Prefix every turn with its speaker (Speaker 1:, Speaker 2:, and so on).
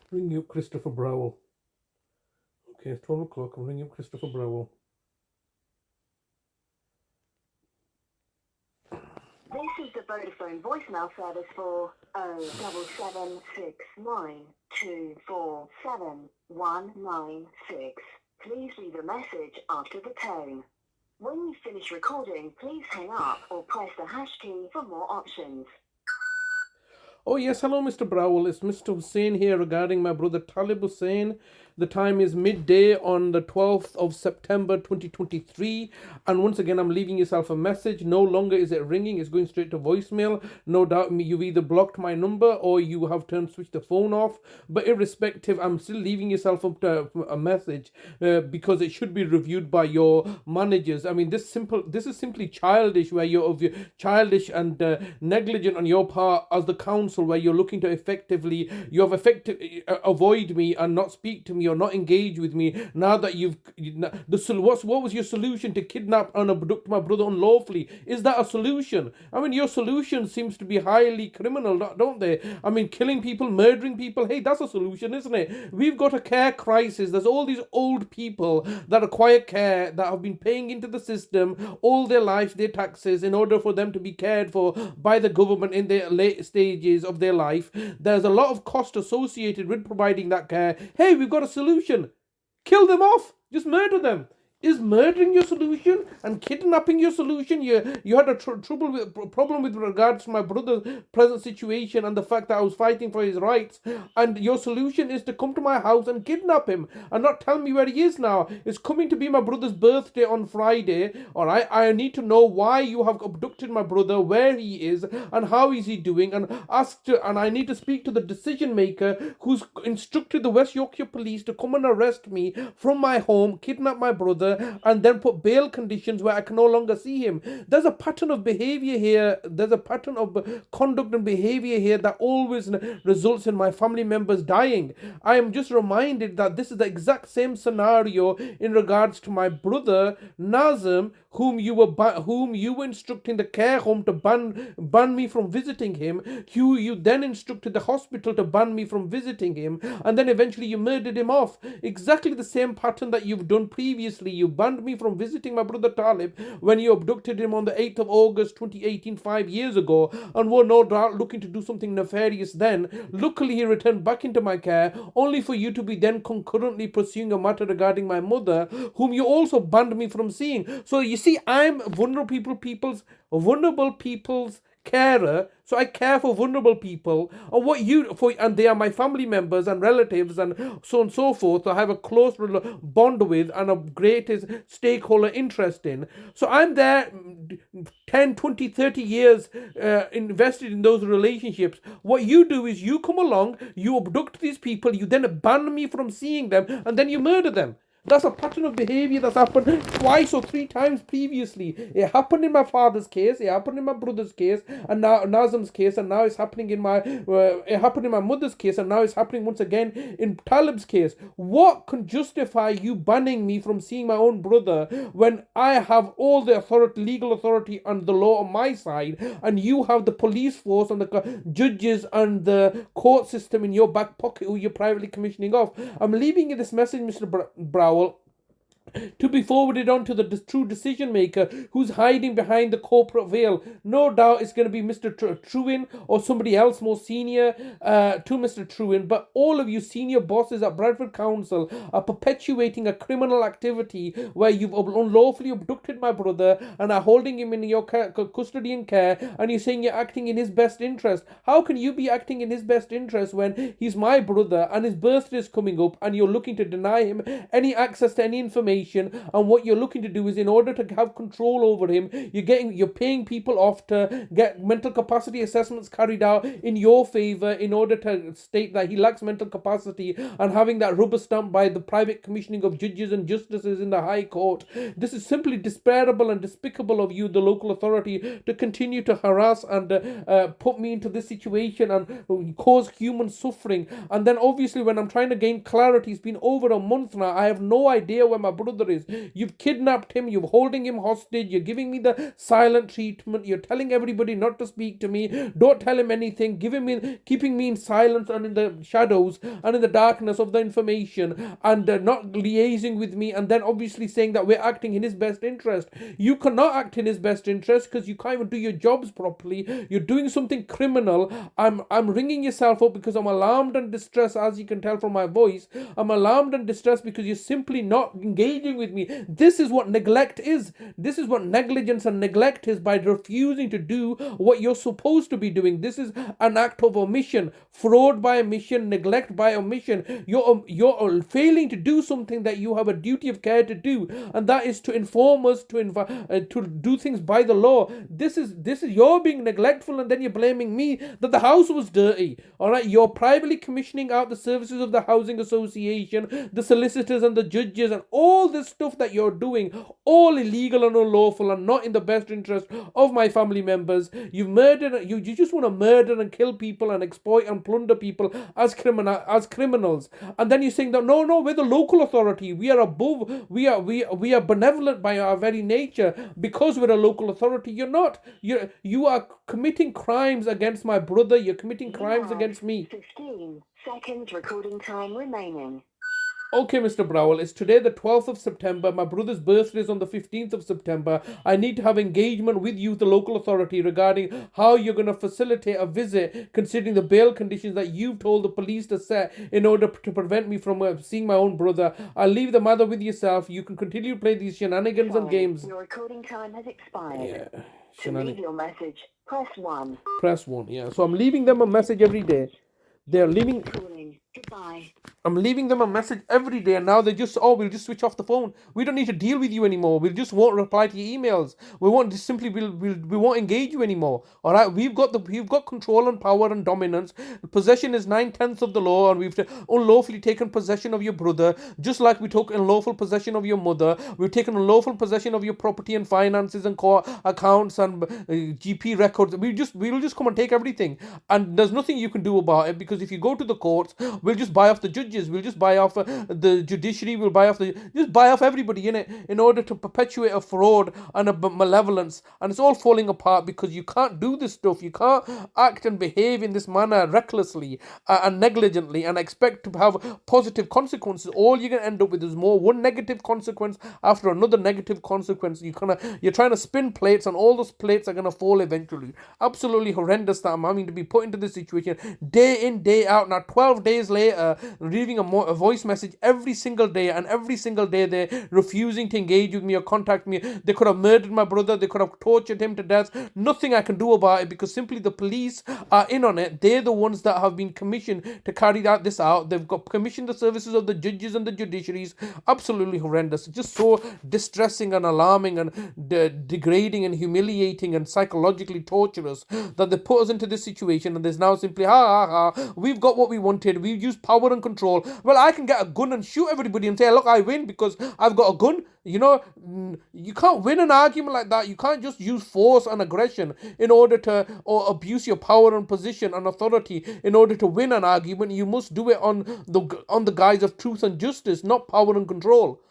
Speaker 1: Ring you up Christopher Browell. Okay, it's 12 o'clock. I'm ringing up Christopher Browell.
Speaker 2: This is the Vodafone voicemail service for 07762477196. Please leave a message after the tone. When you finish recording, please hang up or press the hash key for more options.
Speaker 1: Oh, yes, hello, Mr. Browell. It's Mr. Hussein here regarding my brother Talib Hussein. The time is midday on the 12th of September 2023. And once again, I'm leaving yourself a message. No longer is it ringing, it's going straight to voicemail. No doubt you've either blocked my number or you have switched the phone off. But irrespective, I'm still leaving yourself a message because it should be reviewed by your managers. I mean, this is simply childish, where you're childish and negligent on your part as the council, where you're looking to you have effectively avoid me and not speak to me or not engage with me. Now that what was your solution to kidnap and abduct my brother unlawfully? Is that a solution? I mean, your solution seems to be highly criminal, don't they? I mean, killing people, murdering people. Hey, that's a solution, isn't it? We've got a care crisis. There's all these old people that require care, that have been paying into the system all their life, their taxes, in order for them to be cared for by the government in their late stages of their life. There's a lot of cost associated with providing that care. Hey, we've got a solution. Kill them off. Just murder them. Is murdering your solution and kidnapping your solution? You had a problem with regards to my brother's present situation and the fact that I was fighting for his rights, and your solution is to come to my house and kidnap him and not tell me where he is now. It's coming to be my brother's birthday on Friday. Alright, I need to know why you have abducted my brother, where he is, and how is he doing, and I need to speak to the decision maker who's instructed the West Yorkshire Police to come and arrest me from my home, kidnap my brother, and then put bail conditions where I can no longer see him. There's a pattern of behavior here. There's a pattern of conduct and behavior here that always results in my family members dying. I am just reminded that this is the exact same scenario in regards to my brother Nazim, whom you were instructing the care home to ban me from visiting him. You then instructed the hospital to ban me from visiting him, and then eventually you murdered him off. Exactly the same pattern that you've done previously. You banned me from visiting my brother Talib when you abducted him on the 8th of August 2018, 5 years ago, and were no doubt looking to do something nefarious then. Luckily, he returned back into my care, only for you to be then concurrently pursuing a matter regarding my mother, whom you also banned me from seeing. So you see, I'm vulnerable people's carer, so I care for vulnerable people, and they are my family members and relatives and so on and so forth. So I have a close bond with and a greatest stakeholder interest in. So I'm there 10, 20, 30 years invested in those relationships. What you do is you come along, you abduct these people, you then ban me from seeing them, and then you murder them. That's a pattern of behavior that's happened twice or three times previously. It happened in my father's case, it happened in my brother's case, and now Nazim's case, and now it's happening it happened in my mother's case, and now it's happening once again in Talib's case. What can justify you banning me from seeing my own brother when I have all the legal authority and the law on my side, and you have the police force and the judges and the court system in your back pocket who you're privately commissioning off? I'm leaving you this message, Mr. Browell, to be forwarded on to the true decision maker who's hiding behind the corporate veil. No doubt it's going to be Mr. Trewin or somebody else more senior to Mr. Trewin, but all of you senior bosses at Bradford Council are perpetuating a criminal activity where you've unlawfully abducted my brother and are holding him in your custody and care, and you're saying you're acting in his best interest. How can you be acting in his best interest when he's my brother and his birthday is coming up and you're looking to deny him any access to any information? And what you're looking to do is, in order to have control over him, you're paying people off to get mental capacity assessments carried out in your favor in order to state that he lacks mental capacity, and having that rubber stamp by the private commissioning of judges and justices in the High Court. This is simply despicable and despicable of you, the local authority, to continue to harass and put me into this situation and cause human suffering. And then obviously when I'm trying to gain clarity, it's been over a month now, I have no idea where my brother brother is. You've kidnapped him, you're holding him hostage, you're giving me the silent treatment, you're telling everybody not to speak to me, don't tell him anything, keeping me in silence and in the shadows and in the darkness of the information, and not liaising with me, and then obviously saying that we're acting in his best interest. You cannot act in his best interest because you can't even do your jobs properly. You're doing something criminal. I'm ringing yourself up because I'm alarmed and distressed, as you can tell from my voice. I'm alarmed and distressed because you're simply not engaging with me. This is what neglect is. This is what negligence and neglect is, by refusing to do what you're supposed to be doing. This is an act of omission, fraud by omission, neglect by omission. You're failing to do something that you have a duty of care to do, and that is to inform us, to do things by the law. This is you're being neglectful, and then you're blaming me that the house was dirty. All right, you're privately commissioning out the services of the housing association, the solicitors and the judges, and all this stuff that you're doing, all illegal and unlawful and not in the best interest of my family members. You've murdered. You just want to murder and kill people and exploit and plunder people as criminals. And then you're saying that no, we're the local authority. We are above. We are benevolent by our very nature because we're a local authority. You're not. You are committing crimes against my brother. You're committing crimes against me.
Speaker 2: 15 seconds recording time remaining.
Speaker 1: Okay, Mr. Browell, it's today the 12th of September. My brother's birthday is on the 15th of September. I need to have engagement with you, the local authority, regarding how you're going to facilitate a visit, considering the bail conditions that you've told the police to set in order to prevent me from seeing my own brother. I'll leave the matter with yourself. You can continue to play these shenanigans and games.
Speaker 2: Your recording time has expired.
Speaker 1: Yeah,
Speaker 2: To leave your message, press 1.
Speaker 1: Press 1, yeah. So I'm leaving them a message every day. They're leaving.
Speaker 2: Goodbye.
Speaker 1: I'm leaving them a message every day, and now they just, we'll just switch off the phone. We don't need to deal with you anymore. We just won't reply to your emails. We won't just simply, we won't engage you anymore. All right, we've got control and power and dominance. Possession is 9/10 of the law, and we've unlawfully taken possession of your brother, just like we took unlawful possession of your mother. We've taken unlawful possession of your property and finances and court accounts and GP records. We'll just come and take everything, and there's nothing you can do about it, because if you go to the courts, we'll just buy off the judges. We'll just buy off the judiciary. We'll buy off everybody in it, in order to perpetuate a fraud and a malevolence. And it's all falling apart because you can't do this stuff. You can't act and behave in this manner recklessly and negligently and expect to have positive consequences. All you're going to end up with is one negative consequence after another negative consequence. You're trying to spin plates, and all those plates are going to fall eventually. Absolutely horrendous that I'm having to be put into this situation day in, day out. Now 12 days later, leaving a voice message every single day, and every single day they're refusing to engage with me or contact me. They could have murdered my brother. They could have tortured him to death. Nothing I can do about it, because simply the police are in on it. They're the ones that have been commissioned to carry this out. They've got commissioned the services of the judges and the judiciaries. Absolutely horrendous. Just so distressing and alarming and degrading and humiliating and psychologically torturous that they put us into this situation, and there's now simply we've got what we wanted. We've used power and control. Well, I can get a gun and shoot everybody and say, look, I win because I've got a gun. You can't win an argument like that. You can't just use force and aggression in order to, or abuse your power and position and authority in order to win an argument. You must do it on the guise of truth and justice, not power and control.